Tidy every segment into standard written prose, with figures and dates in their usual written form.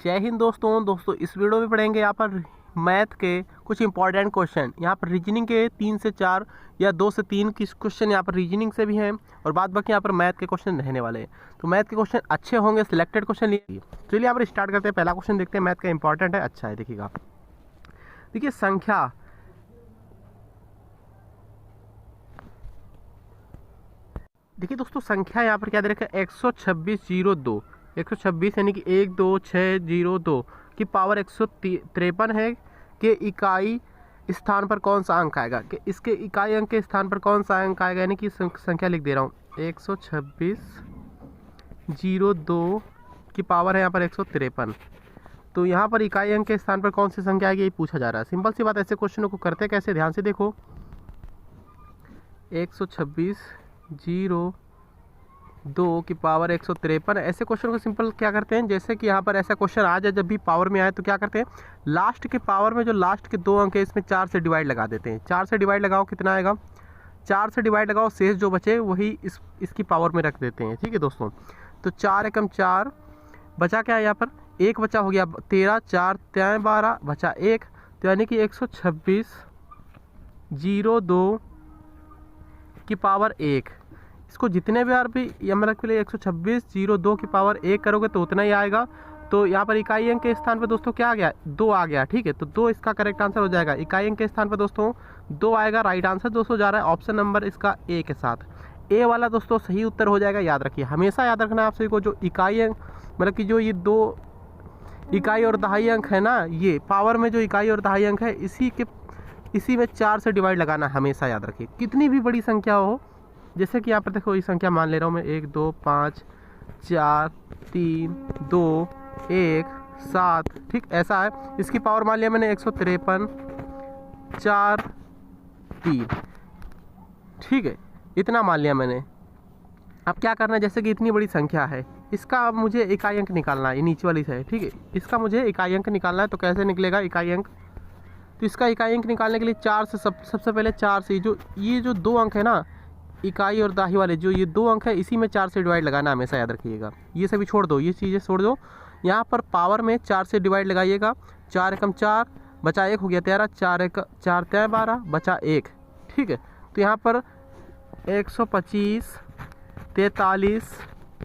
जय हिंद दोस्तों इस वीडियो में पढ़ेंगे यहाँ पर मैथ के कुछ इंपॉर्टेंट क्वेश्चन। यहाँ पर रीजनिंग के 3 से 4 या 2 से 3 की क्वेश्चन यहाँ पर रीजनिंग से भी हैं और बाद बाकी यहाँ पर मैथ के क्वेश्चन रहने वाले हैं। तो मैथ के क्वेश्चन अच्छे होंगे, सिलेक्टेड क्वेश्चन लिए। चलिए यहाँ पर स्टार्ट करते हैं। पहला क्वेश्चन देखते हैं, मैथ का इंपॉर्टेंट है, अच्छा है। देखिएगा, देखिए संख्या देखिए दोस्तों, संख्या यहाँ पर क्या दे रखा है 12602 126 यानी कि 12602 की पावर 153 है के इकाई स्थान पर कौन सा अंक आएगा। कि इसके इकाई अंक के स्थान पर कौन सा अंक आएगा, यानी कि संख्या लिख दे रहा हूँ 12602 की पावर है यहाँ पर 153। तो यहाँ पर इकाई अंक के स्थान पर कौन सी संख्या आएगी, ये पूछा जा रहा है। सिंपल सी बात, ऐसे क्वेश्चनों को करते कैसे, ध्यान से देखो। 12602 की पावर 153, ऐसे क्वेश्चन को सिंपल क्या करते हैं, जैसे कि यहाँ पर ऐसा क्वेश्चन आ जाए, जब भी पावर में आए तो क्या करते हैं, लास्ट के पावर में जो लास्ट के 2 अंक है इसमें 4 से डिवाइड लगा देते हैं। 4 से डिवाइड लगाओ, कितना आएगा, 4 से डिवाइड लगाओ, शेष जो बचे वही इसकी पावर में रख देते हैं। ठीक है दोस्तों, तो 4 एकम 4 बचा, क्या है यहाँ पर 1 बचा, हो गया 13, 4 3 12 बचा 1, तो यानी कि 12602 की पावर 1। इसको जितने बार भी मतलब के लिए 12602 की पावर 1 करोगे तो उतना ही आएगा। तो यहाँ पर इकाई अंक के स्थान पर दोस्तों क्या आ गया, 2 आ गया। ठीक है, तो 2 इसका करेक्ट आंसर हो जाएगा। इकाई अंक के स्थान पर दोस्तों 2 आएगा, राइट आंसर दोस्तों जा रहा है ऑप्शन नंबर इसका ए के साथ। ए वाला दोस्तों सही उत्तर हो जाएगा। याद रखिए, हमेशा याद रखना है आप सभी को, जो इकाई अंक मतलब कि जो ये 2 इकाई और दहाई अंक है ना, ये पावर में जो इकाई और दहाई अंक है इसी में 4 से डिवाइड लगाना, हमेशा याद रखिए। कितनी भी बड़ी संख्या हो, जैसे कि यहाँ पर देखो, ये संख्या मान ले रहा हूँ मैं 1 2 5 4 3 2 1 7, ठीक ऐसा है। इसकी पावर मान लिया मैंने 153 4 3, ठीक है, इतना मान लिया मैंने। अब क्या करना है, जैसे कि इतनी बड़ी संख्या है, इसका मुझे इकाई अंक निकालना है, ये नीचे वाली है। ठीक है, इसका मुझे इकाई अंक निकालना है। तो कैसे निकलेगा इकाई अंक, तो इसका इकाई अंक निकालने के लिए 4 से सबसे पहले 4 से ये जो 2 अंक है ना, इकाई और दाही वाले जो ये 2 अंक है, इसी में 4 से डिवाइड लगाना, हमेशा याद रखिएगा। ये सभी छोड़ दो, ये चीज़ें छोड़ दो। यहाँ पर पावर में 4 से डिवाइड लगाइएगा। 4 एकम 4 बचा 1, हो गया 13, 4 3 12 बचा 1। ठीक है, तो यहाँ पर 125 43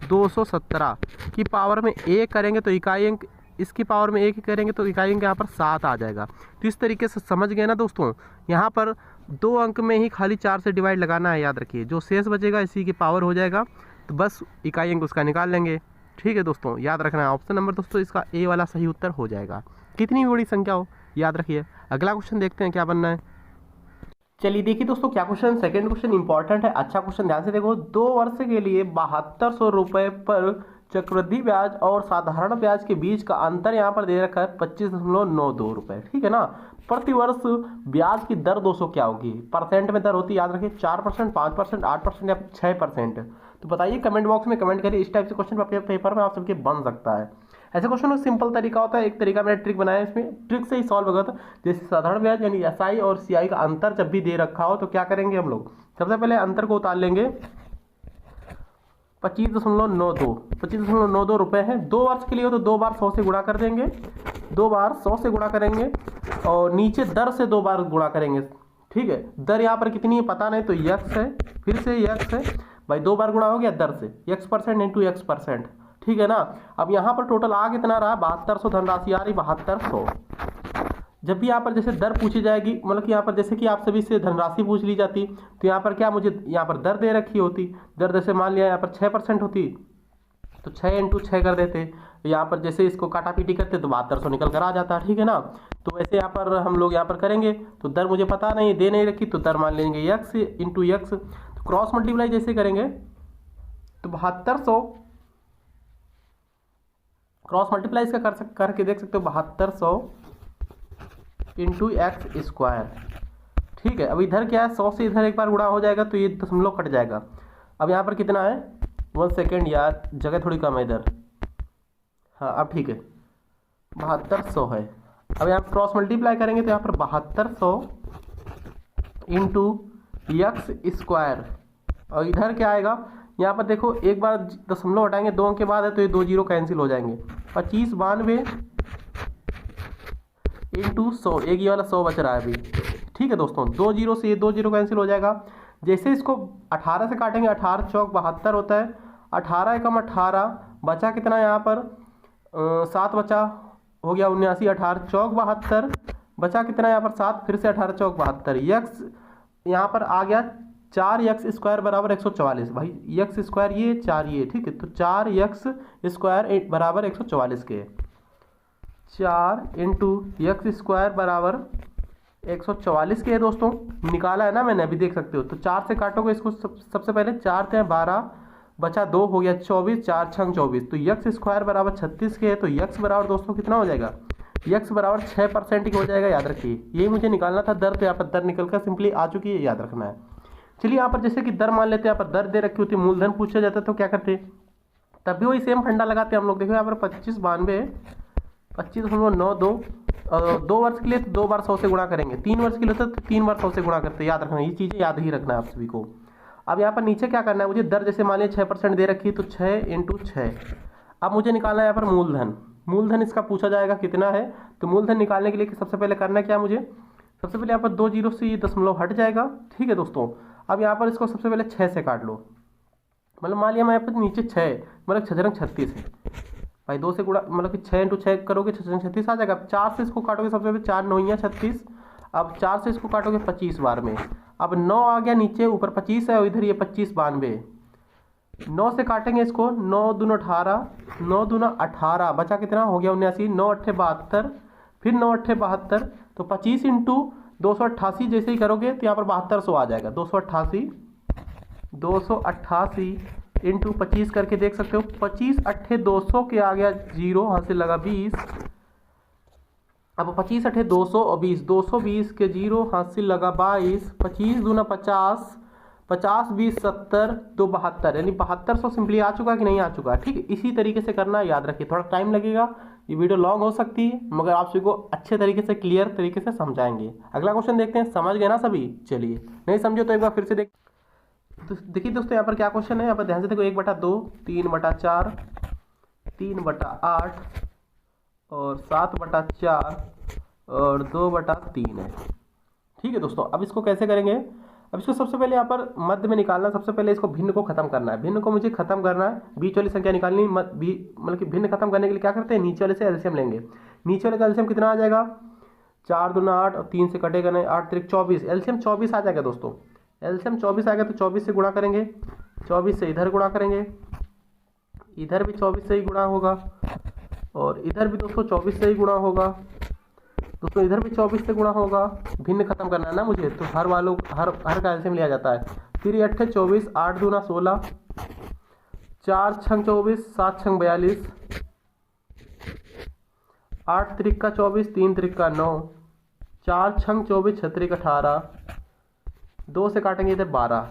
217 की पावर में 1 करेंगे तो इकाई अंक इसकी पावर में 1 ही करेंगे तो इकाई अंक यहाँ पर 7 आ जाएगा। तो इस तरीके से समझ गए ना दोस्तों, यहाँ पर 2 अंक में ही खाली 4 से डिवाइड लगाना है। याद रखिए, जो शेष बचेगा इसी की पावर हो जाएगा, तो बस इकाई अंक उसका निकाल लेंगे। ठीक है दोस्तों, याद रखना है ऑप्शन नंबर दोस्तों इसका ए वाला सही उत्तर हो जाएगा, कितनी भी बड़ी संख्या हो, याद रखिए। अगला क्वेश्चन देखते हैं क्या बनना है। चलिए देखिए दोस्तों, क्या क्वेश्चन, सेकंड क्वेश्चन इंपॉर्टेंट है, अच्छा क्वेश्चन, ध्यान से देखो। 2 वर्ष के लिए 7200 रुपये पर चक्रवृद्धि ब्याज और साधारण ब्याज के बीच का अंतर यहाँ पर दे रखा है 25.92 रुपये। ठीक है ना, प्रति वर्ष ब्याज की दर दोस्तों क्या होगी, परसेंट में दर होती है, याद रखिए 4%, 5%, 8% या 6%। तो बताइए, कमेंट बॉक्स में कमेंट करिए। इस टाइप से क्वेश्चन पेपर में आप सबके बन सकता है। ऐसे क्वेश्चन में सिंपल तरीका होता है, एक तरीका मैंने ट्रिक बनाया है, इसमें ट्रिक से ही सॉल्व होगा था। जैसे साधारण ब्याज यानी एसआई और सीआई का अंतर जब भी दे रखा हो तो क्या करेंगे हम लोग, सबसे पहले अंतर को उतार लेंगे। 25.92 रुपये है। 2 वर्ष के लिए हो तो 2 बार 100 से गुणा कर देंगे, 2 बार 100 से गुणा करेंगे और नीचे दर से 2 बार गुणा करेंगे। ठीक है, दर यहाँ पर कितनी है पता नहीं, तो यक्स है, फिर से यक्स है भाई, 2 बार गुणा हो गया दर से, x% इंटू x%। ठीक है ना, अब यहाँ पर टोटल आ कितना रहा, 7200 धनराशि आ रही 7200। जब भी यहाँ पर जैसे दर पूछी जाएगी, मतलब कि यहाँ पर जैसे कि आप सभी से धनराशि पूछ ली जाती, तो यहाँ पर क्या मुझे यहाँ पर दर दे रखी होती, दर जैसे मान लिया यहाँ पर 6% होती, तो 6 इंटू 6 कर देते। यहाँ पर जैसे इसको काटा पीटी करते तो 7200 निकल कर आ जाता। ठीक है ना, तो वैसे यहाँ पर हम लोग यहाँ पर करेंगे, तो दर मुझे पता नहीं, दे नहीं रखी, तो दर मान लेंगे यक्स इंटू यक्स। तो क्रॉस मल्टीप्लाई जैसे करेंगे तो 7200 क्रॉस मल्टीप्लाई इसका करके देख सकते हो, 7200 इंटू एक्स स्क्वायर। ठीक है, अब इधर क्या है, 100 से इधर एक बार गुणा हो जाएगा तो ये दशमलव कट जाएगा। अब यहाँ पर कितना है, 1 सेकेंड यार, जगह थोड़ी कम है इधर, हाँ अब ठीक है, 7200 है। अब यहाँ क्रॉस मल्टीप्लाई करेंगे तो यहाँ पर 7200 इंटू एक्स स्क्वायर, और इधर क्या आएगा, यहाँ पर देखो एक बार दशमलव हटाएंगे 2 अंक के बाद है तो ये 2 जीरो कैंसिल हो जाएंगे, 2592 इंटू 100, एक ये वाला 100 बच रहा है अभी। ठीक है दोस्तों, 2 जीरो से ये 2 जीरो कैंसिल हो जाएगा। जैसे इसको 18 से काटेंगे, 18 चौक 72 होता है, 18 एकम 18, बचा कितना यहाँ पर 7 बचा, हो गया 79, 18 चौक 72, बचा कितना यहाँ पर 7, फिर से 18 चौक 72, यक्स यहाँ पर आ गया 4x² बराबर 144। भाई यक्स स्क्वायर ये 4 ये, ठीक है, तो 4x² बराबर 144 के, 4 इंटू x² बराबर 144 के है दोस्तों। निकाला है ना मैंने, अभी देख सकते हो। तो 4 से काटोगे इसको, सबसे पहले 4 थे 12, बचा 2, हो गया 24, 4 छंग 24, तो x² बराबर 36 के है। तो x बराबर दोस्तों कितना हो जाएगा, x बराबर 6% की हो जाएगा, याद रखिए। यही मुझे निकालना था दर, तो यहाँ पर दर निकल कर सिंपली आ चुकी है, याद रखना है। चलिए यहाँ पर जैसे कि दर मान लेते हैं, यहाँ पर दर दे रखी होती, मूलधन पूछा जाता तो क्या करते, तब भी वही सेम फंडा लगाते हम लोग। देखो यहाँ पर 2592 25.92, 2 वर्ष के लिए तो 2 बार 100 से गुणा करेंगे, 3 वर्ष के लिए तो 3 बार 100 से गुणा करते हैं, याद रखना, ये चीज़ें याद ही रखना है आप सभी को। अब यहाँ पर नीचे क्या करना है मुझे, दर जैसे मान लिया 6% दे रखी है, तो 6 इंटू 6। अब मुझे निकालना है यहाँ पर मूलधन, मूलधन इसका पूछा जाएगा कितना है। तो मूलधन निकालने के लिए सबसे पहले करना क्या मुझे, सबसे पहले यहाँ पर 2 जीरो से ये दशमलव हट जाएगा, ठीक है दोस्तों। अब यहाँ पर इसको सबसे पहले 6 से काट लो, मतलब मान लिया मैं यहाँ पर नीचे 6, मतलब 6 रंग 36 है भाई, 2 से गुणा, मतलब कि 6 इंटू 6 करोगे 6 रंग 36 आ जाएगा। 4 से इसको काटोगे, सबसे पहले 4 9 36, अब 4 से इसको काटोगे 25 बार में, अब 9 आ गया नीचे, ऊपर 25 है और इधर ये 2592, 9 से काटेंगे इसको, 9 दूना 18, 9 दूना 18, बचा कितना, हो गया 79, 9 अट्ठे 72, फिर 9 अट्ठे 72, तो 25 इंटू 288 जैसे ही करोगे तो यहाँ पर 7200 आ जाएगा, 288 इंटू 25 करके देख सकते हो, 25 अट्ठे 200 के आ गया 0, यहाँ से लगा 20, अब 25 अट्ठे 200 और 20, 220 के 0, हाथ से लगा 22, 25 दूना 50, 50 20 70, 2 72, यानी 7200 सिंपली आ चुका कि नहीं आ चुका, ठीक है। इसी तरीके से करना, याद रखिए, थोड़ा टाइम लगेगा, ये वीडियो लॉन्ग हो सकती है, मगर आप सभी को अच्छे तरीके से क्लियर तरीके से समझाएंगे। अगला क्वेश्चन देखते हैं, समझ गए ना सभी, चलिए, नहीं समझो तो एक बार फिर से देख। तो देखिए दोस्तों यहाँ पर क्या क्वेश्चन है, यहाँ पर ध्यान से देखो, 1/2, 3/4, 3/8 और 7/4 और 2/3 है, ठीक है दोस्तों। अब इसको कैसे करेंगे, अब इसको सबसे पहले यहाँ पर मध्य में निकालना, सबसे पहले इसको भिन्न को खत्म करना है, भिन्न को मुझे खत्म करना है, बीच वाली संख्या निकालनी, मतलब कि भिन्न खत्म करने के लिए क्या करते हैं, नीचे वाले से एलसीएम लेंगे। नीचे वाले का एलसीएम कितना आ जाएगा, 4 दूना 8 और 3 से कटेगा नहीं, 8 3 24, एलसीएम 24 आ जाएगा दोस्तों। एलसीएम 24 आ गया तो 24 से गुणा करेंगे, 24 से इधर गुणा करेंगे, इधर भी 24 से ही गुणा होगा और इधर भी दोस्तों 24 से ही गुणा होगा दोस्तों, इधर भी 24 से गुणा होगा। भिन्न खत्म करना है ना मुझे, तो हर वालों हर का एलसीएम लिया जाता है। 3 अट्ठे 24, 8 दूना 16, 4 छंग 24, 7 छंग 42, 8 त्रिक का 24, 3 त्रिक का 9, 4 छंग 24, 6 त्रिक 18, 2 से काटेंगे इधर 12।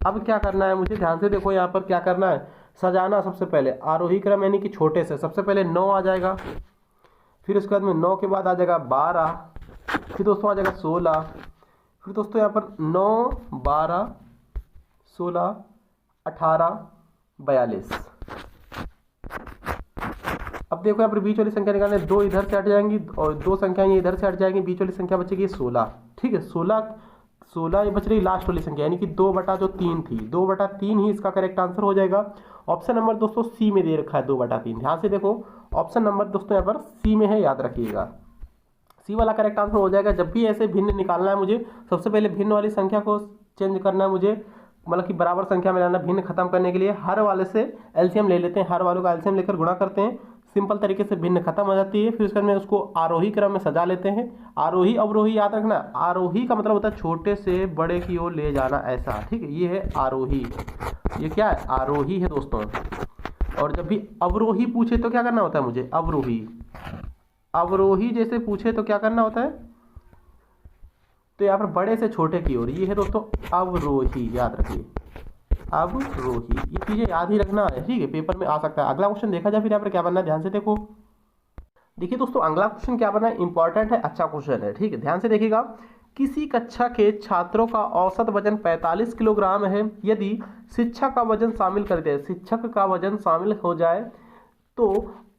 अब क्या करना है मुझे, ध्यान से देखो, यहाँ पर क्या करना है, सजाना। सबसे पहले आरोही क्रम यानी कि छोटे से, सबसे पहले 9 आ जाएगा, फिर उसके बाद में 9 के बाद आ जाएगा 12, फिर दोस्तों आ जाएगा 16, फिर दोस्तों यहाँ पर 9 12 16 18 42। अब देखो यहाँ पर बीच वाली संख्या निकालने, 2 इधर से हट जाएंगी और 2 संख्याएं इधर से हट जाएंगी, बीच वाली संख्या बचेगी 16, ठीक है। 16 ये बच रही लास्ट वाली संख्या, यानी कि 2/3 थी, 2/3 ही इसका करेक्ट आंसर हो जाएगा। ऑप्शन नंबर दोस्तों सी में दे रखा है 2/3, ध्यान से देखो, ऑप्शन नंबर दोस्तों यहाँ पर सी में है, याद रखिएगा, सी वाला करेक्ट आंसर हो जाएगा। जब भी ऐसे भिन्न निकालना है मुझे, सबसे पहले भिन्न वाली संख्या को चेंज करना है मुझे, मतलब कि बराबर संख्या में लाना। भिन्न खत्म करने के लिए हर वाले से एलसीएम ले लेते हैं, हर वालों का एलसीएम लेकर गुणा करते हैं, सिंपल तरीके से भिन्न खत्म हो जाती है। फिर उसके बाद में उसको आरोही क्रम में सजा लेते हैं। आरोही अवरोही याद रखना, आरोही का मतलब होता है छोटे से बड़े की ओर ले जाना, ऐसा, ठीक है, ये है आरोही, ये क्या है, आरोही है दोस्तों। और जब भी अवरोही पूछे तो क्या करना होता है मुझे, अवरोही जैसे पूछे तो क्या करना होता है, तो यहाँ पर बड़े से छोटे की ओर, ये है दोस्तों अवरोही, याद रखिए, अवरोही, ये चीजें याद ही रखना है, ठीक है, पेपर में आ सकता है। अगला क्वेश्चन देखा जाए फिर यहाँ पर क्या बनना है, ध्यान से देखो। देखिए दोस्तों अगला क्वेश्चन क्या बना है, इंपॉर्टेंट है, अच्छा क्वेश्चन है, ठीक है, ध्यान से देखिएगा। किसी कक्षा के छात्रों का औसत वजन 45 किलोग्राम है। यदि शिक्षक का वजन शामिल कर दे, शिक्षक का वजन शामिल हो जाए तो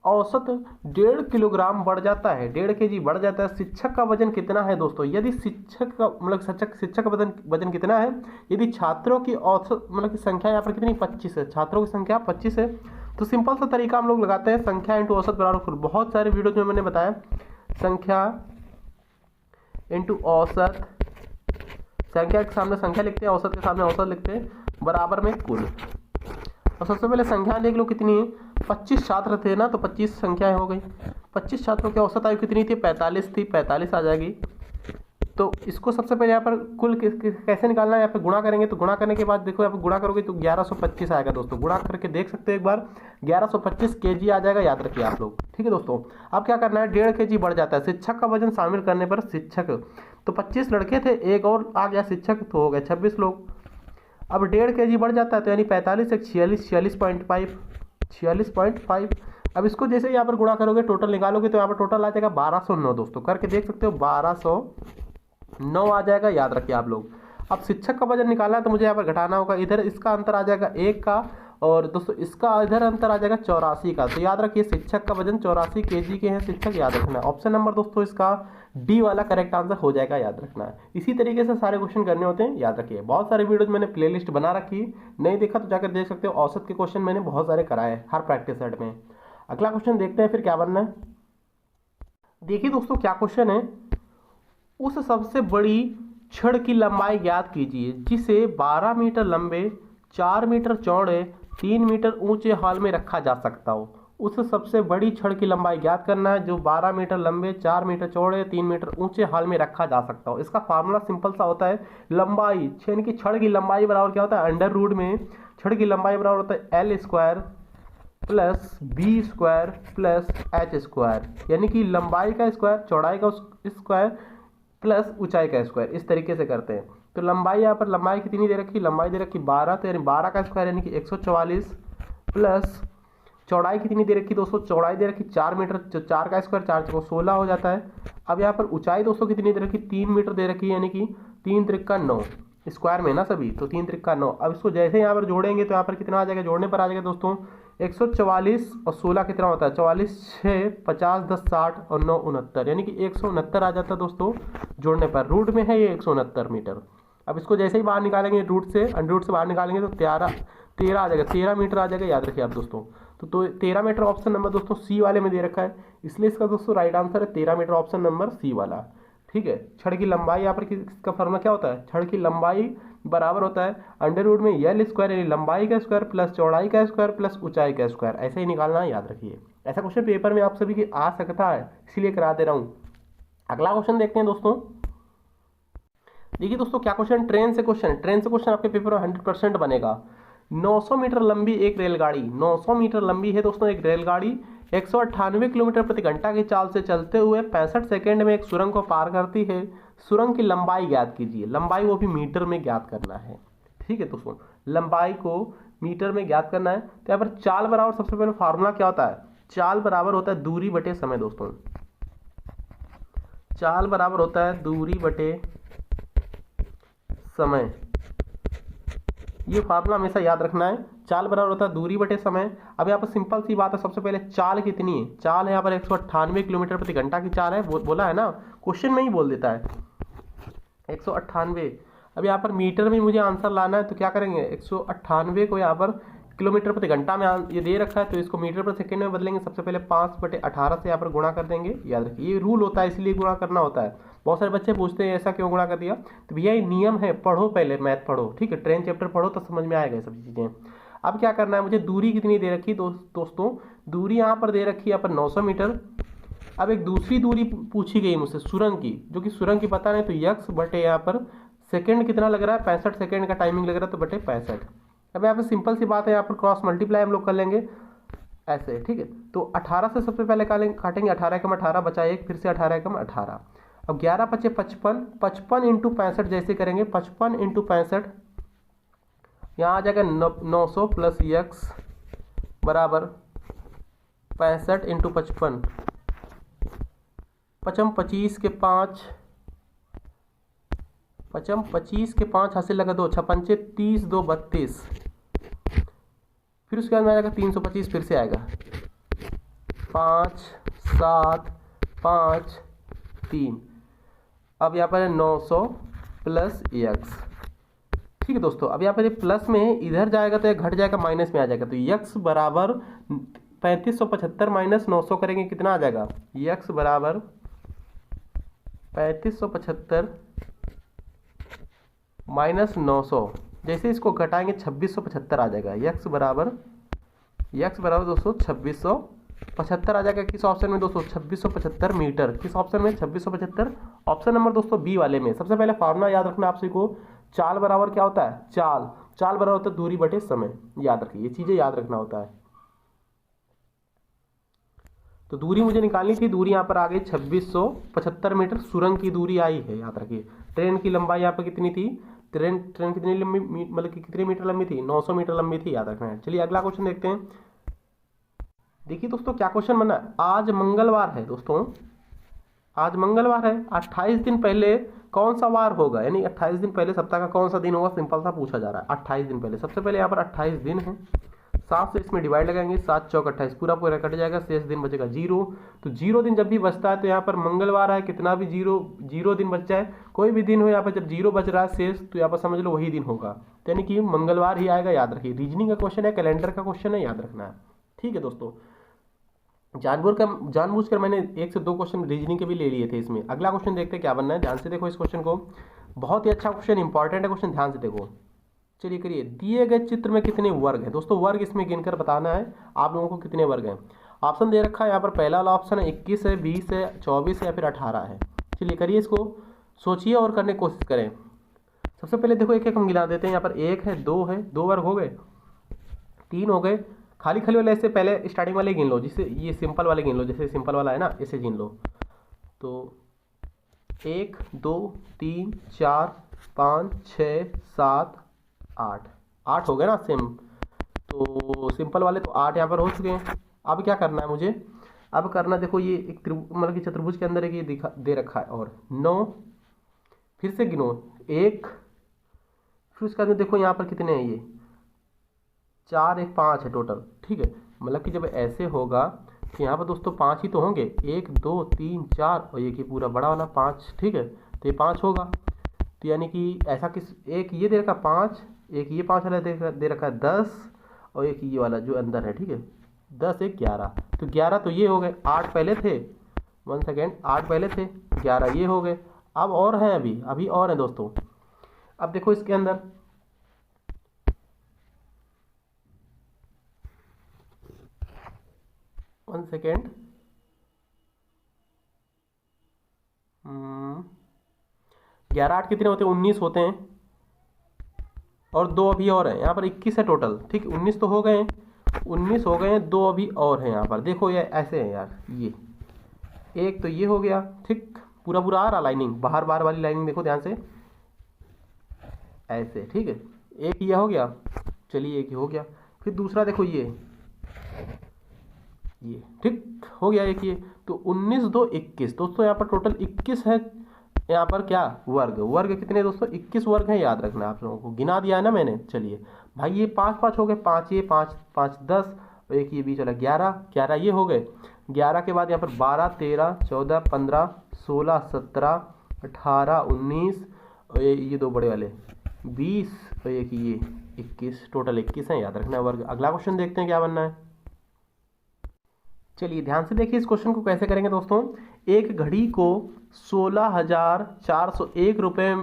औसत 1.5 किलोग्राम बढ़ जाता है, 1.5 kg बढ़ जाता है। शिक्षक का वजन कितना है दोस्तों? यदि शिक्षक का मतलब शिक्षक का वजन कितना है? यदि छात्रों की औसत मतलब की संख्या यहाँ पर कितनी 25 है, छात्रों की संख्या 25 है, तो सिंपल सा तरीका हम लोग लगाते हैं, संख्या इंटू औसत बराबर, बहुत सारे वीडियो में मैंने बताया, संख्या इंटू औसत, संख्या के सामने संख्या लिखते हैं, औसत के सामने औसत लिखते हैं, बराबर में कुल। और सबसे पहले संख्या देख लो कितनी है, 25 छात्र थे ना, तो 25 संख्याएं हो गई। 25 छात्रों की औसत आयु कितनी थी? 45 थी, 45 आ जाएगी। तो इसको सबसे पहले यहाँ पर कुल कैसे निकालना है? यहाँ पे गुणा करेंगे, तो गुणा करने के बाद देखो यहाँ पर गुणा करोगे तो 1125 आएगा दोस्तों। गुणा करके देख सकते हो एक बार, 1125 kg आ जाएगा, याद रखिए आप लोग। ठीक है दोस्तों, अब क्या करना है, 1.5 kg बढ़ जाता है। शिक्षक का वजन शामिल करने पर शिक्षक, तो 25 लड़के थे, एक और आ गया शिक्षक, तो हो गए 26 लोग। अब 1.5 kg बढ़ जाता है, तो यानी 45 एक 46, 46.5। अब इसको जैसे यहाँ पर गुणा करोगे, टोटल निकालोगे, तो यहाँ पर टोटल आ जाएगा 1209 दोस्तों। करके देख सकते हो 1209 आ जाएगा, याद रखिए आप लोग। अब शिक्षक का वजन निकालना है, तो मुझे यहाँ पर घटाना होगा, इधर इसका अंतर आ जाएगा 1 का, और दोस्तों इसका इधर अंतर आ जाएगा 84 का। तो याद रखिए शिक्षक का वजन 84 kg के हैं शिक्षक, याद रखना है। ऑप्शन नंबर दोस्तों इसका डी वाला करेक्ट आंसर हो जाएगा, याद रखना है। इसी तरीके से सारे क्वेश्चन करने होते हैं, याद रखिए। बहुत सारे वीडियोज मैंने प्लेलिस्ट बना रखी, नहीं देखा तो जाकर देख सकते हो। औसत के क्वेश्चन मैंने बहुत सारे कराए हर प्रैक्टिस सेट में। अगला क्वेश्चन देखते हैं फिर क्या बनना है। देखिए दोस्तों क्या क्वेश्चन है, उस सबसे बड़ी छड़ की लंबाई ज्ञात कीजिए जिसे 12 मीटर लंबे, 4 मीटर चौड़े, 3 मीटर ऊंचे हॉल में रखा जा सकता हो। उस सबसे बड़ी छड़ की लंबाई ज्ञात करना है जो 12 मीटर लंबे, 4 मीटर चौड़े, 3 मीटर ऊंचे हॉल में रखा जा सकता हो। इसका फार्मूला सिंपल सा होता है, लंबाई यानी कि छड़ की लंबाई बराबर क्या होता है, अंडर रूट में छड़ की लंबाई बराबर होता है L square plus B square plus H square, यानी कि लंबाई का स्क्वायर, चौड़ाई का स्क्वायर प्लस ऊंचाई का स्क्वायर। इस तरीके से करते हैं। तो लंबाई यहाँ पर लंबाई कितनी दे रखी, लंबाई दे रखी 12, तो यानी 12 का स्क्वायर यानी कि 144 प्लस चौड़ाई कितनी दे रखी दोस्तों, चौड़ाई दे रखी 4 मीटर, 4 का स्क्वायर 4 को 16 हो जाता है। अब यहाँ पर ऊंचाई दोस्तों कितनी दे रखी, 3 मीटर दे रखी, यानी कि 3 त्रिका 9, स्क्वायर में ना सभी, तो 3 त्रिका 9। अब इसको जैसे यहाँ पर जोड़ेंगे तो यहाँ पर कितना आ जाएगा, जोड़ने पर आ जाएगा दोस्तों 144 और 16 कितना होता है, 44, 6, 50, 10, 60 और 9, 69, यानी कि 169 आ जाता है दोस्तों जोड़ने पर। रूट में है ये 169 मीटर। अब इसको जैसे ही बाहर निकालेंगे रूट से, अंडर रूट से बाहर निकालेंगे तो 13 आ जाएगा, 13 मीटर आ जाएगा, याद रखिए आप दोस्तों। तो 13 मीटर ऑप्शन नंबर दोस्तों सी वाले में दे रखा है, इसलिए इसका दोस्तों राइट आंसर है 13 मीटर ऑप्शन नंबर सी वाला। ठीक है, छड़ की लंबाई यहाँ पर किसका फॉर्मूला क्या होता है, छड़ की लंबाई बराबर होता है अंडर रूट में L स्क्वायर यानी लंबाई का स्क्वायर प्लस चौड़ाई का स्क्वायर प्लस ऊंचाई का स्क्वायर। ऐसे ही निकालना है, याद रखिए। ऐसा क्वेश्चन पेपर में आप सभी के आ सकता है, इसीलिए करा दे रहा हूँ। अगला क्वेश्चन देखते हैं दोस्तों। देखिए दोस्तों क्या क्वेश्चन, ट्रेन से क्वेश्चन आपके पेपर में 100% बनेगा। 900 मीटर लंबी एक रेलगाड़ी, 900 मीटर लंबी है दोस्तों एक रेलगाड़ी, 198 किलोमीटर प्रति घंटा की चाल से चलते हुए 65 सेकंड में एक सुरंग को पार करती है। सुरंग की लंबाई ज्ञात कीजिए, लंबाई वो भी मीटर में ज्ञात करना है। ठीक है दोस्तों, लंबाई को मीटर में ज्ञात करना है। तो यहाँ पर चाल बराबर सबसे पहले फार्मूला क्या होता है, चाल बराबर होता है दूरी बटे समय दोस्तों। चाल बराबर होता है दूरी बटे समय, ये फार्मूला हमेशा याद रखना है। चाल बराबर होता है दूरी बटे समय। अब यहाँ पर सिंपल सी बात है, सबसे पहले चाल कितनी है, चाल है यहाँ पर 198 किलोमीटर प्रति घंटा की चाल है, बोला है ना, क्वेश्चन में ही बोल देता है 198। अब यहाँ पर मीटर में मुझे आंसर लाना है, तो क्या करेंगे, 198 को यहाँ पर किलोमीटर प्रति घंटा में ये दे रखा है, तो इसको मीटर पर सेकेंड में बदलेंगे। सबसे पहले 5/18 से यहाँ पर गुणा कर देंगे, याद रखिए ये रूल होता है, इसलिए गुणा करना होता है। बहुत सारे बच्चे पूछते हैं ऐसा क्यों गुणा कर दिया, तो भैया ये नियम है, पढ़ो पहले मैथ पढ़ो, ठीक है, ट्रेन चैप्टर पढ़ो तो समझ में आएगा ये सब चीज़ें। अब क्या करना है, मुझे दूरी कितनी दे रखी दोस्तों, दूरी यहाँ पर दे रखी है यहाँ पर 900 मीटर। अब एक दूसरी दूरी पूछी गई मुझसे सुरंग की, जो कि सुरंग की पता नहीं, तो यक्स बटे यहाँ पर सेकेंड कितना लग रहा है, 65 सेकेंड का टाइमिंग लग रहा है, तो बटे 65। अब यहाँ पर सिंपल सी बात है, यहाँ पर क्रॉस मल्टीप्लाई हम लोग कर लेंगे ऐसे, ठीक है। तो 18 से सबसे पहले काटेंगे, 18 कम 18 बचा 1, फिर से 18 कम 18। अब 11 पचे 55, 55 इंटू 65 जैसे करेंगे, 55 इंटू 65 यहाँ आ जाएगा 900 प्लस यक्स बराबर 65 इंटू 55, 25 के 5, 25 के 5 हासिल लगा 2, 56 30 2 32, फिर उसके बाद में आएगा 325, फिर से आएगा 5 7 5 3। अब यहाँ पर है 900 प्लस x। ठीक है दोस्तों, अब यहाँ पर प्लस में है, इधर जाएगा तो ये घट जाएगा, माइनस में आ जाएगा, तो x बराबर 3575 माइनस 900 करेंगे कितना आ जाएगा, x बराबर 3575 माइनस 900, जैसे इसको घटाएंगे 2675 आ जाएगा। x बराबर दोस्तों 2675 आ जाएगा। किस ऑप्शन में दोस्तों, 2675 मीटर। किस ऑप्शन में, 2675, ऑप्शन नंबर दोस्तों बी वाले में। सबसे पहले फार्मूला याद रखना आप सभी को, चाल बराबर क्या होता है, चाल बराबर होता है दूरी बटे समय। याद रखिए, ये चीजें याद रखना होता है। तो दूरी मुझे निकालनी थी, दूरी यहाँ पर आ गई 2675 मीटर, सुरंग की दूरी आई है, याद रखिए। ट्रेन की लंबाई यहाँ पर कितनी थी, ट्रेन कितनी लंबी, मतलब कि कितने मीटर लंबी थी, 900 मीटर लंबी थी, याद रखना है। चलिए अगला क्वेश्चन देखते हैं। देखिए दोस्तों क्या क्वेश्चन बना, आज मंगलवार है दोस्तों, आज मंगलवार है, 28 दिन पहले कौन सा वार होगा, यानी 28 दिन पहले सप्ताह का कौन सा दिन होगा, सिंपल सा पूछा जा रहा है। 28 दिन पहले, सबसे पहले यहाँ पर 28 दिन है, 7 से इसमें डिवाइड लगाएंगे, 7 चौक 28, पूरा पूरा कट जाएगा, शेष दिन बचेगा 0। तो 0 दिन जब भी बचता है तो यहाँ पर मंगलवार है, कितना भी 0 दिन बच जाए, कोई भी दिन हो यहाँ पर जब 0 बच रहा है शेष, तो यहाँ पर समझ लो वही दिन होगा, यानी कि मंगलवार ही आएगा, याद रखिए। रीजनिंग का क्वेश्चन है, कैलेंडर का क्वेश्चन है, याद रखना है। ठीक है दोस्तों, जानबूझकर मैंने 1 से 2 क्वेश्चन रीजनिंग के भी ले लिए थे इसमें। अगला क्वेश्चन देखते हैं क्या बनना है, ध्यान से देखो इस क्वेश्चन को, बहुत ही अच्छा क्वेश्चन, इंपॉर्टेंट है क्वेश्चन, ध्यान से देखो। चलिए करिए, दिए गए चित्र में कितने वर्ग हैं दोस्तों, वर्ग इसमें गिनकर बताना है आप लोगों को कितने वर्ग हैं। ऑप्शन दे रखा है यहाँ पर, पहला वाला ऑप्शन है 21 है, 20 है, 24 है या फिर 18 है। चलिए करिए इसको, सोचिए और करने की कोशिश करें। सबसे पहले देखो एक एक हम गिना देते हैं। यहाँ पर 1 है, 2 है, 2 वर्ग हो गए, 3 हो गए, खाली खाली वाले ऐसे पहले स्टार्टिंग वाले गिन लो, जिससे ये सिंपल वाले गिन लो, जैसे सिंपल वाला है ना, इसे गिन लो। तो 1 2 3 4 5 6 7 8 हो गए ना सेम। तो सिंपल वाले तो 8 यहाँ पर हो चुके हैं। अब क्या करना है मुझे, अब करना देखो, ये एक मतलब कि चतुर्भुज के अंदर एक ये दे रखा है, और 9, फिर से गिनो 1, फिर उसके बाद देखो यहाँ पर कितने हैं, ये 4 1 5 है टोटल। ठीक है, मतलब कि जब ऐसे होगा तो यहाँ पर दोस्तों 5 ही तो होंगे, 1 2 3 4 और एक ही पूरा बड़ा वाला 5। ठीक है, तो ये 5 होगा, तो यानी कि ऐसा किस, एक ये दे रखा 5, एक ये 5 वाला दे रखा है 10, और एक ये वाला जो अंदर है। ठीक है, 10 1 11, तो 11 तो ये हो गए, 8 पहले थे, 1 सेकेंड, 8 पहले थे, 11 ये हो गए। अब और हैं, अभी और हैं दोस्तों। अब देखो इसके अंदर 1 सेकेंड, 11 8 कितने होते हैं, 19 होते हैं, और 2 अभी और हैं, यहाँ पर 21 है टोटल। ठीक, 19 तो हो गए हैं, 19 हो गए हैं, 2 अभी और हैं यहाँ पर। देखो ये ऐसे हैं यार, ये एक तो ये हो गया, ठीक, पूरा पूरा आ रहा लाइनिंग, बाहर बाहर वाली लाइनिंग देखो ध्यान से, ऐसे। ठीक है, एक ये हो गया, चलिए एक ये हो गया, फिर दूसरा देखो ये ठीक हो गया एक ये। तो 19 2 21 दोस्तों, यहाँ पर टोटल 21 है, यहाँ पर क्या वर्ग कितने दोस्तों, 21 वर्ग हैं, याद रखना आप लोगों को, गिना दिया है ना मैंने। चलिए भाई, ये 5 5 हो गए, 5 ये 5 5 10, और एक ये बीच वाला 11 ये हो गए। 11 के बाद यहाँ पर 12 13 14 15 16 17 18 19, और ये 2 बड़े वाले 20, और एक ये 21, टोटल 21 है, याद रखना वर्ग। अगला क्वेश्चन देखते हैं क्या बनना है। चलिए ध्यान से देखिए इस क्वेश्चन को कैसे करेंगे दोस्तों। एक घड़ी को 16,401 रुपये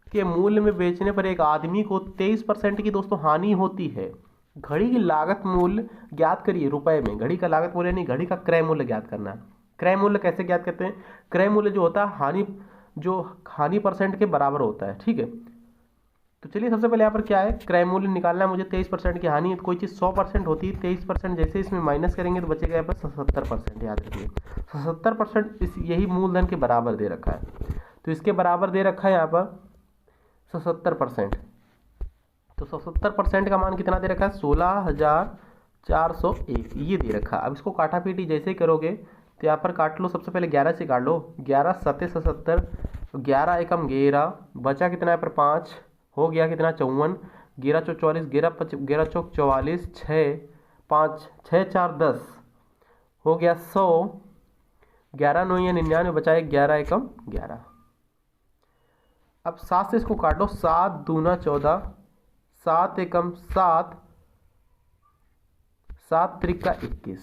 के मूल्य में बेचने पर एक आदमी को 23% की दोस्तों हानि होती है। घड़ी की लागत मूल्य ज्ञात करिए रुपए में। घड़ी का लागत मूल्य नहीं, घड़ी का क्रय मूल्य ज्ञात करना है। क्रय मूल्य कैसे ज्ञात करते हैं, क्रय मूल्य जो होता है हानि परसेंट के बराबर होता है। ठीक है, तो चलिए सबसे पहले यहाँ पर क्या है, क्रय मूल्य निकालना है मुझे। 23% की हानि, कोई चीज़ 100% होती है, 23% जैसे इसमें माइनस करेंगे तो बचेगा यहाँ पर 77%। याद रखिए 77% इस यही मूलधन के बराबर दे रखा है, तो इसके बराबर दे रखा है यहाँ पर 77%। तो 77% का मान कितना दे रखा है, 16,401 ये दे रखा है। अब इसको काटा पीटी जैसे ही करोगे तो यहाँ पर काट लो, सबसे पहले 11 से काट लो, 11 7 77, 11 एकम 11, बचा कितना है पर 5 हो गया, कितना 54, 11 चौक 44, 11 चौक 44, 6 5 6 4 10 हो गया 100, 11 9 या 99 बचाए 11 एकम 11। अब 7 से इसको काटो, 7 दूना 14, 7 एकम 7, 7 त्रिका 21,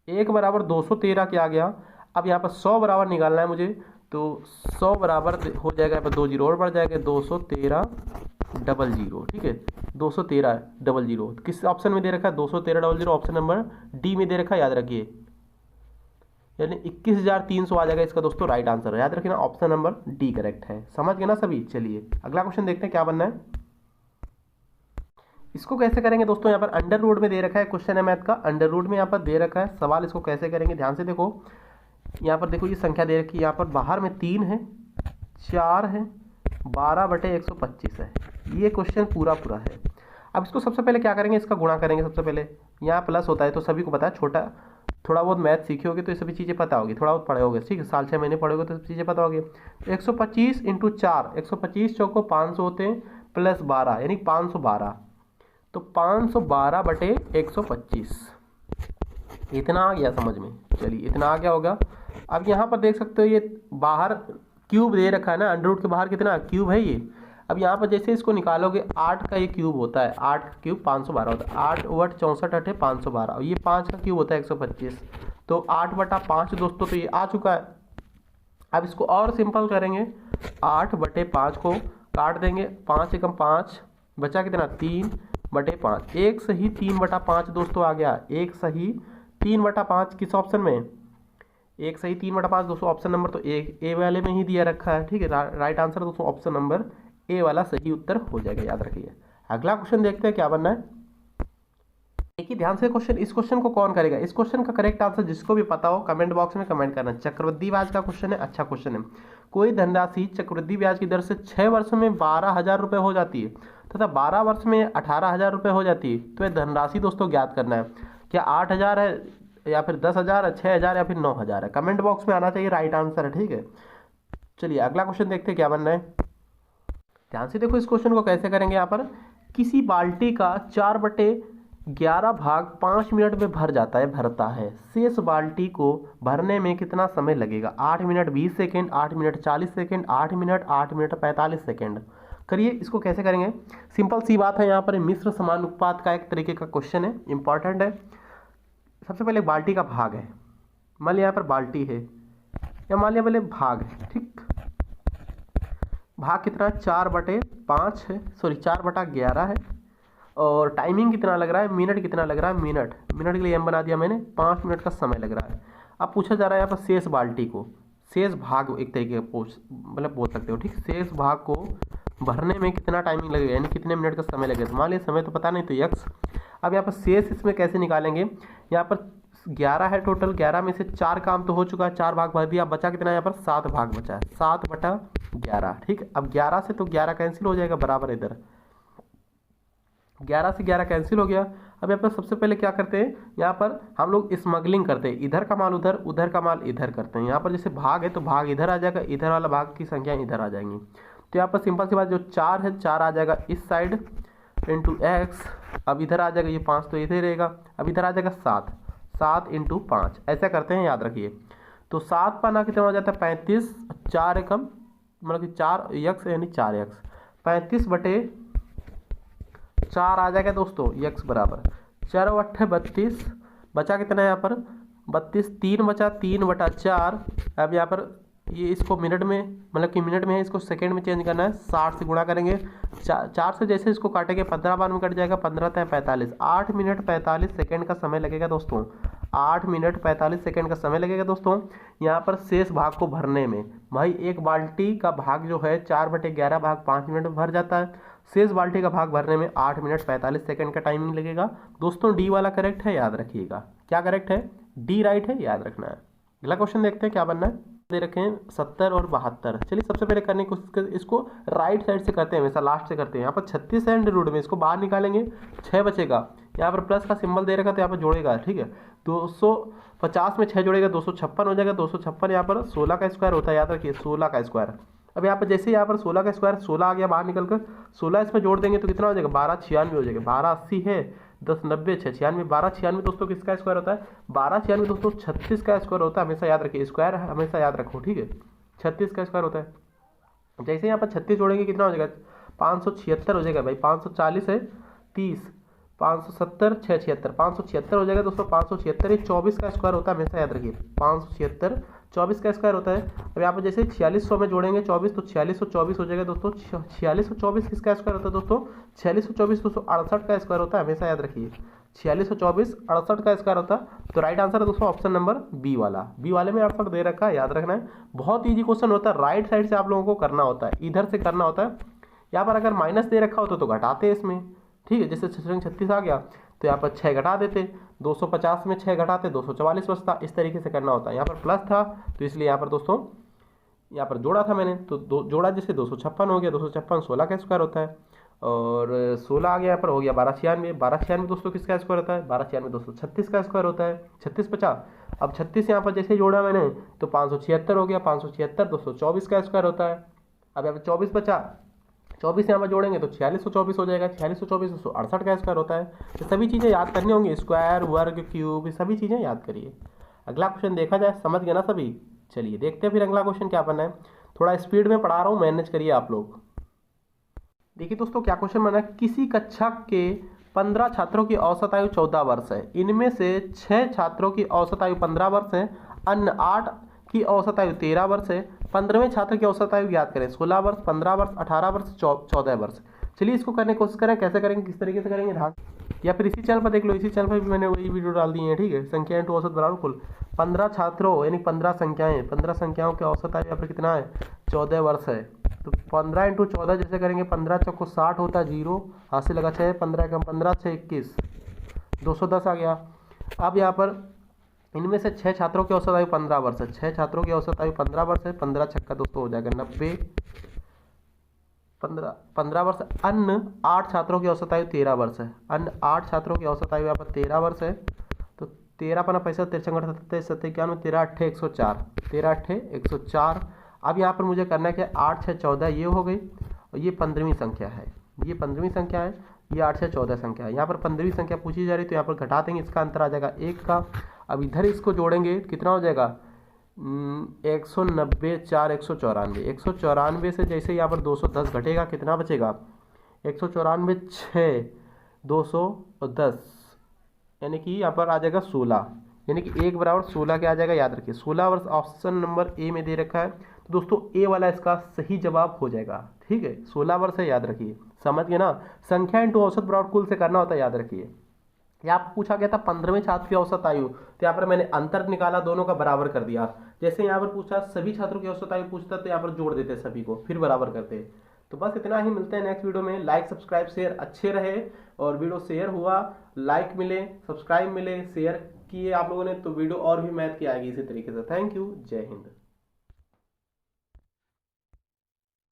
1 बराबर 213 क्या आ गया। अब यहाँ पर 100 बराबर निकालना है मुझे, तो 100 बराबर हो जाएगा, यहाँ पर 2 जीरो और बढ़ जाएगा, 213 डबल जीरो। ठीक है, 213 डबल जीरो किस ऑप्शन में दे रखा है, 213 double zero option number D में दे रखा है, याद रखिए। यानी 21,300 आ जाएगा इसका दोस्तों राइट आंसर, याद रखिए ना, ऑप्शन नंबर डी करेक्ट है। समझ गए ना सभी। चलिए अगला क्वेश्चन देखते हैं क्या बनना है। इसको कैसे करेंगे दोस्तों, यहाँ पर अंडर रूट में दे रखा है, क्वेश्चन है मैथ का, अंडर रूट में यहाँ पर दे रखा है सवाल। इसको कैसे करेंगे ध्यान से देखो, यहाँ पर देखो ये संख्या दे रखी है, यहाँ पर बाहर में 3 है, 4 है, 12/125 है, ये क्वेश्चन पूरा पूरा है। अब इसको सबसे पहले क्या करेंगे, इसका गुणा करेंगे। सबसे पहले यहाँ प्लस होता है तो सभी को पता है, छोटा थोड़ा बहुत मैथ सीखे होगे तो ये सभी चीज़ें पता होगी, थोड़ा बहुत पढ़े होगे, ठीक है, साल 6 महीने पढ़े होगे तो चीज़ें पता होगी। 125 इंटू 4, 125 चौको 500 होते हैं, प्लस 12 यानी 512, तो 512/125 इतना आ गया समझ में। चलिए इतना आ गया होगा। अब यहाँ पर देख सकते हो ये बाहर क्यूब दे रखा है ना, अंडर रूट के बाहर कितना क्यूब है ये। अब यहाँ पर जैसे इसको निकालोगे, 8 का ये क्यूब होता है, 8 का क्यूब 512 होता है, 8 × 64 8 है 512, और ये 5 का क्यूब होता है 125, तो 8/5 दोस्तों, तो ये आ चुका है। अब इसको और सिंपल करेंगे, 8/5 को काट देंगे, 5 एकम 5, बचा कितना 3/5, एक सही 3/5 दोस्तों आ गया, एक सही 3/5 किस ऑप्शन में, एक सही 3/5 दोस्तों ऑप्शन नंबर तो ए वाले में ही दिया रखा है। ठीक है, राइट आंसर दोस्तों ऑप्शन नंबर ए वाला सही उत्तर हो जाएगा, याद रखिए। अगला क्वेश्चन देखते हैं क्या बनना है। देखिए ध्यान से क्वेश्चन, इस क्वेश्चन को कौन करेगा, इस क्वेश्चन का करेक्ट आंसर जिसको भी पता हो कमेंट बॉक्स में कमेंट करना। चक्रवृद्धि ब्याज का क्वेश्चन है, अच्छा क्वेश्चन है। कोई धनराशि चक्रवृद्धि ब्याज की दर से 6 वर्षों में 12,000 रुपये हो जाती है तथा 12 वर्ष में 18,000 रुपये हो जाती है, तो यह धनराशि दोस्तों ज्ञात करना है। क्या 8,000 है या फिर 10,000 है, 6,000 या फिर 9,000 है, कमेंट बॉक्स में आना चाहिए, राइट आंसर है। ठीक है, चलिए अगला क्वेश्चन देखते हैं क्या बनना है। ध्यान से देखो इस क्वेश्चन को कैसे करेंगे। यहाँ पर किसी बाल्टी का 4/11 भाग 5 मिनट में भर जाता है, भरता है, शेष बाल्टी को भरने में कितना समय लगेगा। 8 minute 20 second, 8 minute 40 second, 8 minute, 8 minute 45 second. करिए इसको कैसे करेंगे, सिंपल सी बात है। यहाँ पर मिश्र समानुपात का एक तरीके का क्वेश्चन है, इंपॉर्टेंट है। सबसे पहले बाल्टी का भाग है, मान लिया यहाँ पर बाल्टी है, या मान लिया पहले भाग है। ठीक, भाग कितना 4/5 है, सॉरी 4/11 है, और टाइमिंग कितना लग रहा है, मिनट कितना लग रहा है, मिनट के लिए एम बना दिया मैंने, 5 मिनट का समय लग रहा है। अब पूछा जा रहा है यहाँ पर शेष बाल्टी को, शेष भाग एक तरीके का मतलब बोल सकते हो, ठीक, शेष भाग को भरने में कितना टाइमिंग लगेगा, यानी कितने मिनट का समय लगेगा। मान लिया समय तो पता नहीं, तो यक्स। अब यहाँ पर शेष इसमें कैसे निकालेंगे, यहाँ पर 11 है टोटल, 11 में से 4 काम तो हो चुका है, 4 भाग भर दिया, बचा कितना यहाँ पर 7 भाग बचा है, 7/11। ठीक, अब 11 से तो 11 कैंसिल हो जाएगा, बराबर इधर 11 से 11 कैंसिल हो गया। अब यहाँ पर सबसे पहले क्या करते हैं, यहाँ पर हम लोग स्मगलिंग करते हैं, इधर का माल उधर, उधर का माल इधर करते हैं। यहाँ पर जैसे भाग है तो भाग इधर आ जाएगा, इधर वाला भाग की संख्या इधर आ जाएंगी। तो यहाँ पर सिंपल सी बात, जो 4 है 4 आ जाएगा इस साइड इंटू एक्स, अब इधर आ जाएगा ये 5 तो इधर रहेगा, अब इधर आ जाएगा 7, 7 इंटू 5, ऐसा करते हैं, याद रखिए। तो 7 पाना कितना हो जाता है 35, 4 एकम मतलब कि 4 यक्स यानी 4x, 35/4 आ जाएगा दोस्तों, यक्स बराबर 4/8 32, बचा कितना है यहाँ पर 32, 3 बचा 3/4। अब यहाँ पर ये इसको मिनट में मतलब कि मिनट में है, इसको सेकंड में चेंज करना है, 60 से गुणा करेंगे, 4 से जैसे इसको काटेंगे 15 बार में कट जाएगा, 15 × 45, 8 मिनट 45 सेकंड का समय लगेगा दोस्तों, 8 मिनट 45 सेकंड का समय लगेगा दोस्तों यहाँ पर शेष भाग को भरने में। भाई एक बाल्टी का भाग जो है 4/11 भाग 5 मिनट में भर जाता है, शेष बाल्टी का भाग भरने में 8 मिनट 45 सेकंड का टाइमिंग लगेगा दोस्तों। डी वाला करेक्ट है, याद रखिएगा। क्या करेक्ट है, डी राइट है, याद रखना है। अगला क्वेश्चन देखते हैं क्या बनना है। दे रखे हैं 70 और 72। चलिए सबसे पहले करने की कोशिश कर, इसको राइट साइड से करते हैं, हमेशा लास्ट से करते हैं। यहाँ पर 36 है रूट में, इसको बाहर निकालेंगे 6 बचेगा, यहाँ पर प्लस का सिंबल दे रखा तो यहाँ पर जोड़ेगा। ठीक है, 250 में 6 जोड़ेगा 256 हो जाएगा, 256 यहाँ पर 16 का स्क्वायर होता है, याद रखिए 16 का स्क्वायर। अब यहाँ पर जैसे यहाँ पर 16 का स्क्वायर 16 आ गया बाहर निकल कर, 16 इसमें जोड़ देंगे तो कितना हो जाएगा 12 96 हो जाएगा, 12 80 है, 10 90 6 96, 12 96 दोस्तों किसका स्क्वायर होता है? 12 96 दोस्तों 36 का स्क्वायर होता है, हमेशा याद रखिए, स्क्वायर हमेशा याद रखो, ठीक है, 36 का स्क्वायर होता है। जैसे यहाँ पर 36 जोड़ेंगे कितना हो जाएगा? 576 हो जाएगा भाई, 540 है 30, 570 6 76, 576 हो जाएगा दोस्तों, 576 ये 24 का स्क्वायर होता है, हमेशा याद रखिए, 576 24 का स्क्वायर होता है। अब यहाँ पर जैसे 4600 में जोड़ेंगे 24 तो 4624 हो जाएगा दोस्तों, 4624 किसका स्क्वायर होता है दोस्तों? 4624 दोस्तों 68 का स्क्वायर होता है, हमेशा याद रखिए, 4624 68 का स्क्वायर होता है। तो राइट आंसर है दोस्तों ऑप्शन नंबर बी वाला, बी वाले में 68 दे रखा है, याद रखना है। बहुत ईजी क्वेश्चन होता है, राइट साइड से आप लोगों को करना होता है, इधर से करना होता है। यहाँ पर अगर माइनस दे रखा होता तो घटाते इसमें, ठीक है, जैसे 36 आ गया तो यहाँ पर 6 घटा देते, 250 में 6 घटाते 244 बचता, इस तरीके से करना होता है। यहाँ पर प्लस था तो इसलिए यहाँ पर दोस्तों यहाँ पर जोड़ा था मैंने, तो जोड़ा जैसे 256 हो गया, 256 16 का स्क्वायर होता है, और 16 आ गया यहाँ पर हो गया 1296, 1296 दोस्तों किसका स्क्वायर होता है? 1296 दोस्तों 36 का स्क्वायर होता है, 36 50। अब 36 यहाँ पर जैसे जोड़ा मैंने तो 576 हो गया, 576 224 का स्क्वायर होता है। अब यहाँ पर 24 बचा, 24 यहाँ पर जोड़ेंगे तो 4624 हो जाएगा, 4624 268 का स्क्वायर होता है। तो सभी चीज़ें याद करनी होंगी, स्क्वायर वर्ग क्यूब सभी चीज़ें याद करिए। अगला क्वेश्चन देखा जाए, समझ गए ना सभी? चलिए देखते हैं फिर अगला क्वेश्चन क्या बनना है। थोड़ा स्पीड में पढ़ा रहा हूँ, मैनेज करिए आप लोग। देखिए दोस्तों क्या क्वेश्चन बना है, किसी कक्षा के 15 छात्रों की औसत आयु 14 वर्ष है, इनमें से 6 छात्रों की औसत आयु 15 वर्ष है, अन्य 8 की औसत आयु 13 वर्ष है, 15वें छात्र की औसत आयु याद करें, 16 वर्ष 15 वर्ष 18 वर्ष 14 वर्ष। चलिए इसको करने की कोशिश करें, कैसे करेंगे, किस तरीके से करेंगे ध्यान, या फिर इसी चैनल पर देख लो, इसी चैनल पर भी मैंने वही वीडियो डाल दी है, ठीक है। संख्या इंटू औसत बराबर कुल, 15 छात्रों यानी 15 संख्याएं, 15 संख्याओं की औसत आयु यहाँ पर कितना है? 14 वर्ष है। तो 15 इंटू 14 जैसे करेंगे, 15 चौको 60 होता है, 0 हाथ से लगा 6, 15 कम 15 6 21 210 आ गया। अब यहाँ पर इनमें से 6 छात्रों की औसत आयु 15 वर्ष है, 6 छात्रों की औसत आयु 15 वर्ष है, 15 छक्का दोस्तों हो जाएगा 90, 15 वर्ष। अन्य 8 छात्रों की औसत आयु 13 वर्ष है, अन्य 8 छात्रों की औसत आयु यहाँ पर 13 वर्ष है। तो 13 पना पैसा 13 27 91 13 8 104, 13 8 104। अब यहाँ पर मुझे करना है कि 8 6 14 ये हो गई, और ये 15वीं संख्या है, ये 15वीं संख्या है, ये 8 6 14 संख्या है। यहाँ पर 15वीं संख्या पूछी जा रही, तो यहाँ पर घटा देंगे, इसका अंतर आ जाएगा 1 का। अब इधर इसको जोड़ेंगे कितना हो जाएगा? 190 4 194, 194 से जैसे यहाँ पर 210 घटेगा, कितना बचेगा? 194 6 210, यानी कि यहाँ पर आ जाएगा 16, यानी कि 1 बराबर 16 क्या आ जाएगा? याद रखिए 16 वर्ष ऑप्शन नंबर ए में दे रखा है, तो दोस्तों ए वाला इसका सही जवाब हो जाएगा, ठीक है। 16 वर्ष है, याद रखिए, समझ गए ना। संख्या इंटू औसत बराबर कुल से करना होता है, याद रखिए। यहाँ पर पूछा गया था 15वें छात्र की औसत आयु, तो यहाँ पर मैंने अंतर निकाला, दोनों का बराबर कर दिया। जैसे यहाँ पर पूछा सभी छात्रों की औसत आयु पूछता, तो यहाँ पर जोड़ देते सभी को, फिर बराबर करते। तो बस इतना ही, मिलते हैं नेक्स्ट वीडियो में। लाइक सब्सक्राइब शेयर अच्छे रहे, और वीडियो शेयर हुआ, लाइक मिले, सब्सक्राइब मिले, शेयर किए आप लोगों ने, तो वीडियो और भी मैथ की आएगी इसी तरीके से। थैंक यू, जय हिंद।